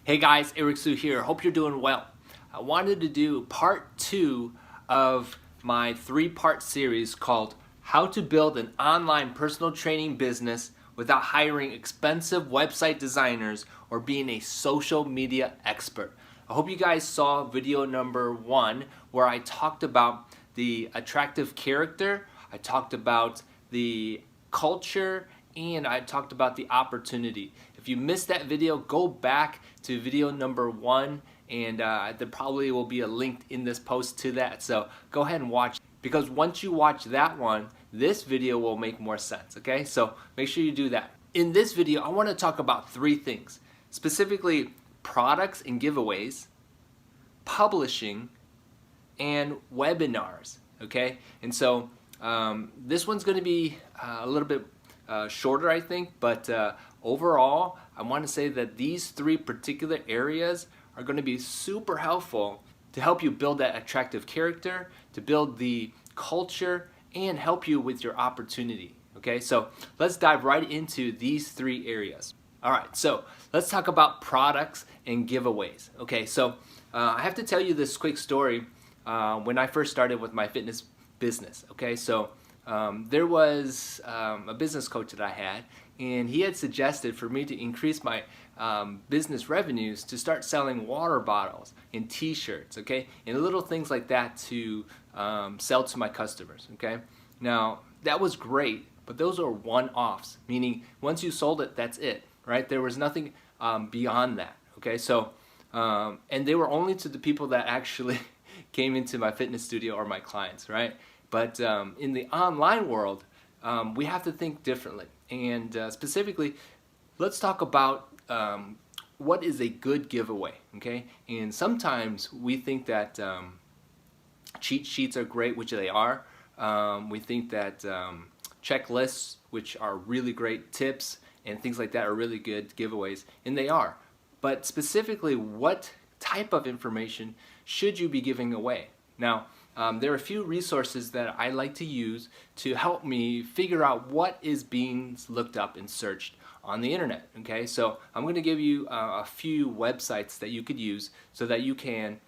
Hey guys, Eric Su here. Hope you're doing well. I wanted to do part 2 of my 3-part series called How to Build an Online Personal Training Business Without Hiring Expensive Website Designers or Being a Social Media Expert. I hope you guys saw video number 1 where I talked about the attractive character, I talked about the culture, and I talked about the opportunity. If you missed that video, go back to video number 1, and there probably will be a link in this post to that. So go ahead and watch, because once you watch that one, this video will make more sense, okay? So make sure you do that. In this video, I want to talk about 3 things, specifically products and giveaways, publishing, and webinars, okay? And so this one's going to be a little bit shorter, I think, but overall, I want to say that these 3 particular areas are going to be super helpful to help you build that attractive character, to build the culture, and help you with your opportunity. Okay, so let's dive right into these 3 areas. All right, so let's talk about products and giveaways. Okay, so I have to tell you this quick story when I first started with my fitness business. Okay, so there was a business coach that I had, and he had suggested for me to increase my business revenues to start selling water bottles and t-shirts, okay, and little things like that to sell to my customers, okay. Now that was great, but those are one-offs, meaning once you sold it, that's it, right? There was nothing beyond that, okay. So and they were only to the people that actually came into my fitness studio or my clients, right? But in the online world, we have to think differently. And specifically, let's talk about what is a good giveaway, okay? And sometimes we think that cheat sheets are great, which they are. We think that checklists, which are really great tips, and things like that are really good giveaways, and they are. But specifically, what type of information should you be giving away? Now, there are a few resources that I like to use to help me figure out what is being looked up and searched on the internet. Okay, so I'm going to give you a few websites that you could use so that you can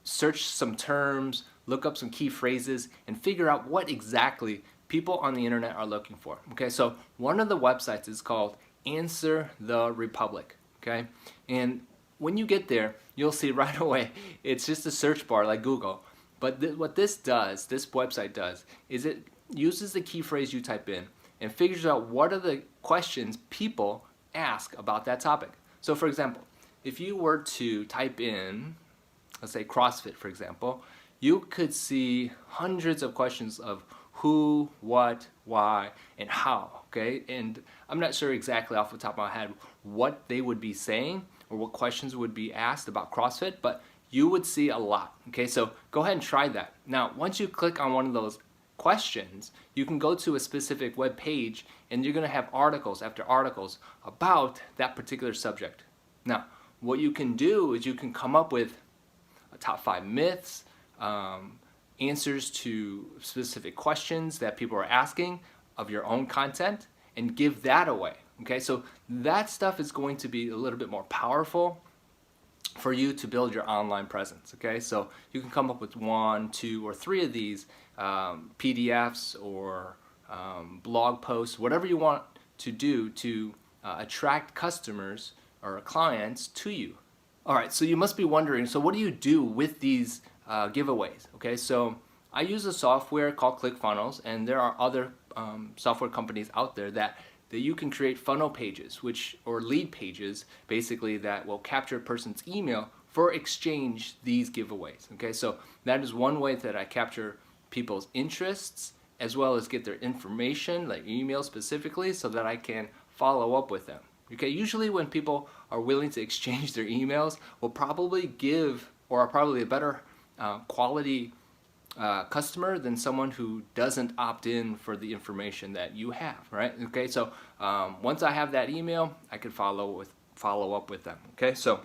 search some terms, look up some key phrases, and figure out what exactly people on the internet are looking for. Okay, so one of the websites is called Answer the Republic. Okay, and when you get there, you'll see right away it's just a search bar like Google. But what this website does, is it uses the key phrase you type in and figures out what are the questions people ask about that topic. So for example, if you were to type in, let's say CrossFit for example, you could see hundreds of questions of who, what, why, and how, okay? And I'm not sure exactly off the top of my head what they would be saying or what questions would be asked about CrossFit, but you would see a lot, okay? So go ahead and try that. Now, once you click on one of those questions, you can go to a specific web page and you're gonna have articles after articles about that particular subject. Now, what you can do is you can come up with a top 5 myths, answers to specific questions that people are asking of your own content, and give that away. Okay, so that stuff is going to be a little bit more powerful for you to build your online presence. Okay, so you can come up with 1, 2, or 3 of these PDFs or blog posts, whatever you want to do to attract customers or clients to you. All right, so you must be wondering, so what do you do with these giveaways? Okay, so I use a software called ClickFunnels, and there are other software companies out there that you can create funnel pages, or lead pages, basically, that will capture a person's email for exchange these giveaways. Okay, so that is one way that I capture people's interests as well as get their information, like email specifically, so that I can follow up with them. Okay, usually when people are willing to exchange their emails, will probably give, or are probably a better quality customer than someone who doesn't opt in for the information that you have, right? Okay, so once I have that email, I can follow up with them. Okay, so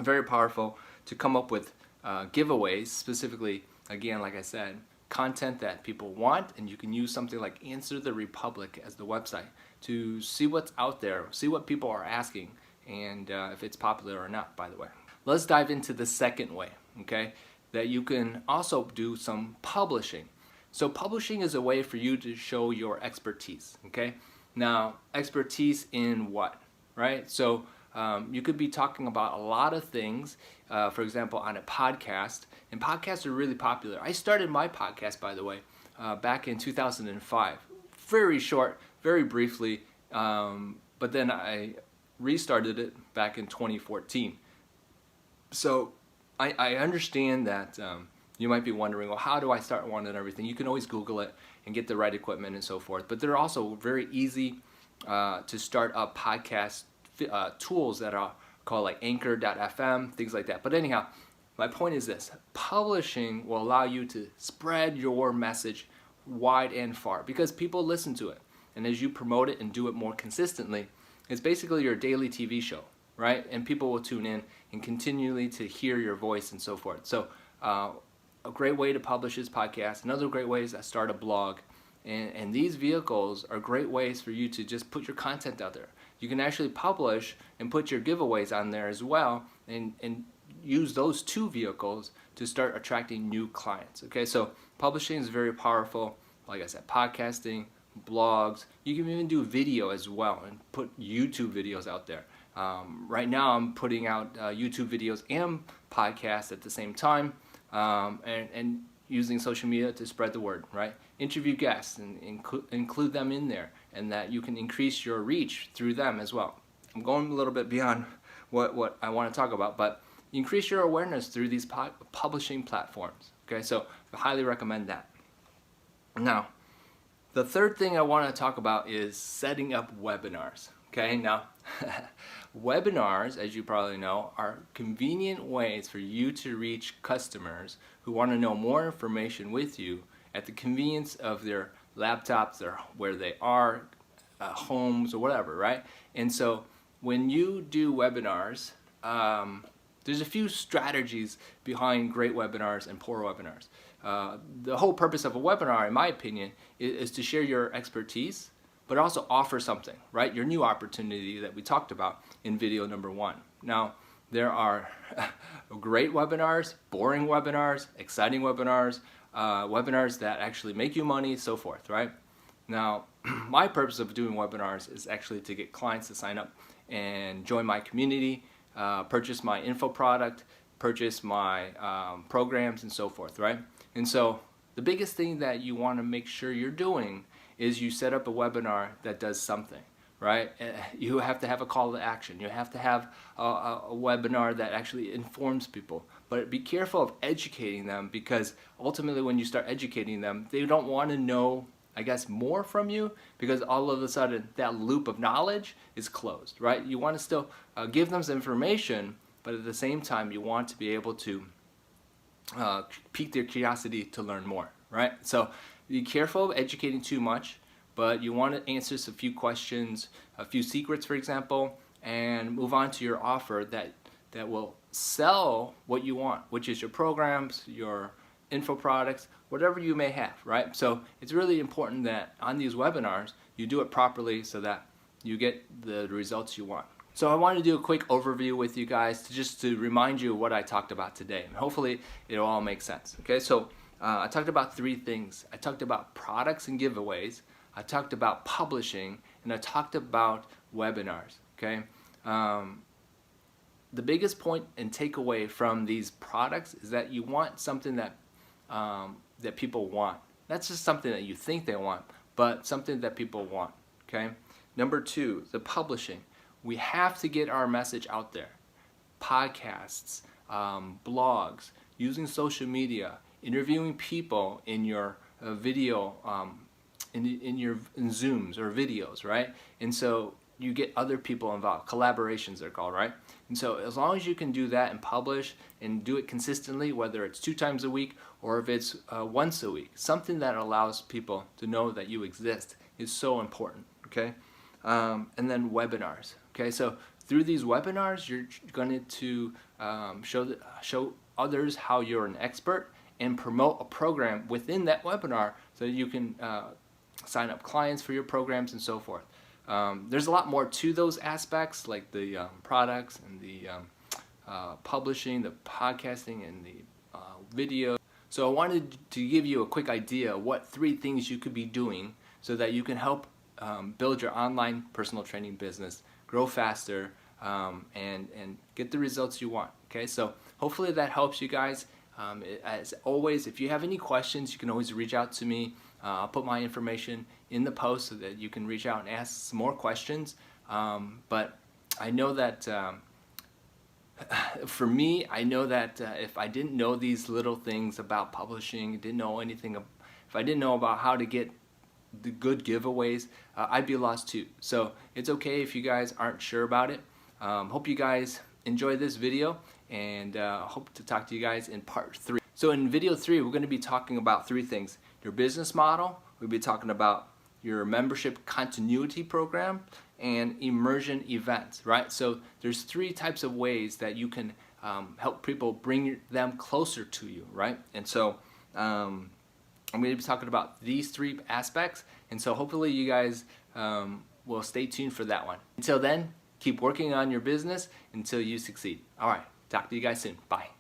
very powerful to come up with giveaways, specifically, again, like I said, content that people want, and you can use something like Answer the Republic as the website to see what's out there, see what people are asking, and if it's popular or not, by the way. Let's dive into the second way, okay, that you can also do some publishing. So publishing is a way for you to show your expertise, okay? Now, expertise in what, right? So you could be talking about a lot of things, for example, on a podcast, and podcasts are really popular. I started my podcast, by the way, back in 2005. Very short, very briefly, but then I restarted it back in 2014. So I understand that you might be wondering, well, how do I start one and everything? You can always Google it and get the right equipment and so forth. But they're also very easy to start up podcast tools that are called like Anchor.fm, things like that. But anyhow, my point is this. Publishing will allow you to spread your message wide and far because people listen to it. And as you promote it and do it more consistently, it's basically your daily TV show, right? And people will tune in and continually to hear your voice and so forth. So a great way to publish this podcast. Another great way is to start a blog. And these vehicles are great ways for you to just put your content out there. You can actually publish and put your giveaways on there as well and use those two vehicles to start attracting new clients. Okay, so publishing is very powerful. Like I said, podcasting, blogs. You can even do video as well and put YouTube videos out there. Right now I'm putting out YouTube videos and podcasts at the same time. And using social media to spread the word, right? Interview guests and include them in there, and that you can increase your reach through them as well. I'm going a little bit beyond what I want to talk about, but increase your awareness through these publishing platforms. Okay, so I highly recommend that. Now, the third thing I want to talk about is setting up webinars. Okay, now webinars, as you probably know, are convenient ways for you to reach customers who want to know more information with you at the convenience of their laptops, where they are, homes, or whatever, right? And so when you do webinars, there's a few strategies behind great webinars and poor webinars. The whole purpose of a webinar, in my opinion, is to share your expertise, but also offer something, right? Your new opportunity that we talked about in video number 1. Now, there are great webinars, boring webinars, exciting webinars, webinars that actually make you money, so forth, right? Now, my purpose of doing webinars is actually to get clients to sign up and join my community, purchase my info product, purchase my programs, and so forth, right? And so the biggest thing that you want to make sure you're doing is you set up a webinar that does something, right? You have to have a call to action. You have to have a webinar that actually informs people. But be careful of educating them, because ultimately when you start educating them, they don't want to know, I guess, more from you, because all of a sudden that loop of knowledge is closed, right? You want to still give them some information, but at the same time you want to be able to pique their curiosity to learn more, right? So be careful of educating too much, but you want to answer a few questions, a few secrets, for example, and move on to your offer that will sell what you want, which is your programs, your info products, whatever you may have, right? So it's really important that on these webinars, you do it properly so that you get the results you want. So I wanted to do a quick overview with you guys to remind you of what I talked about today. And hopefully it'll all make sense. Okay, so I talked about 3 things. I talked about products and giveaways. I talked about publishing, and I talked about webinars. Okay, the biggest point and takeaway from these products is that you want something that that people want. That's just something that you think they want, but something that people want. Okay. Number 2, the publishing. We have to get our message out there. Podcasts, blogs, using social media, interviewing people in your video, in Zooms or videos, right? And so you get other people involved. Collaborations, they're called, right? And so as long as you can do that and publish and do it consistently, whether it's 2 times a week or if it's once a week, something that allows people to know that you exist is so important, okay? And then webinars, okay? So through these webinars, you're going to show others how you're an expert and promote a program within that webinar so that you can sign up clients for your programs and so forth. there's a lot more to those aspects, like the products and the publishing, the podcasting, and the video. So I wanted to give you a quick idea of what 3 things you could be doing so that you can help build your online personal training business, grow faster, and get the results you want. Okay, so hopefully that helps you guys. As always, if you have any questions, you can always reach out to me. I'll put my information in the post so that you can reach out and ask some more questions. But I know that for me, I know that if I didn't know these little things about publishing, if I didn't know about how to get the good giveaways, I'd be lost too. So it's okay if you guys aren't sure about it. Hope you guys enjoy this video, and hope to talk to you guys in part 3. So in video 3, we're going to be talking about 3 things: your business model, we'll be talking about your membership continuity program, and immersion events, right? So there's 3 types of ways that you can help people, bring them closer to you, right? And so I'm going to be talking about these 3 aspects, and so hopefully you guys will stay tuned for that one. Until then, keep working on your business until you succeed. All right, talk to you guys soon. Bye.